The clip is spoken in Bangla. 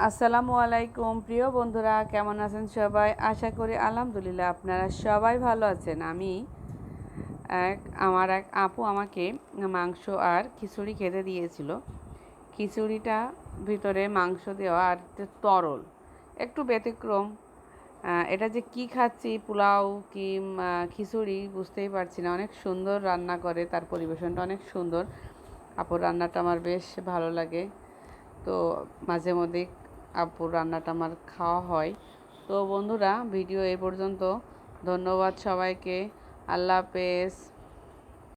আসসালামু আলাইকুম প্রিয় বন্ধুরা, কেমন আছেন সবাই? আশা করি আলহামদুলিল্লাহ আপনারা সবাই ভালো আছেন। আমার এক আপু আমাকে মাংস আর খিচুড়ি খেতে দিয়েছিল। খিচুড়িটা ভিতরে মাংস দেওয়া আর একটু তরল, একটু ব্যতিক্রম। এটা যে কি খাচ্ছি, পোলাও কি খিচুড়ি বুঝতেই পারছি না। অনেক সুন্দর রান্না করে, তার পরিবেশনটা অনেক সুন্দর। আপুর রান্নাটা আমার বেশ ভালো লাগে। তো মাঝে মধ্যে আপুর রান্নাটা আমার খাওয়া হয়। তো বন্ধুরা, ভিডিও এই পর্যন্ত। ধন্যবাদ সবাইকে। আল্লাহ হাফেজ।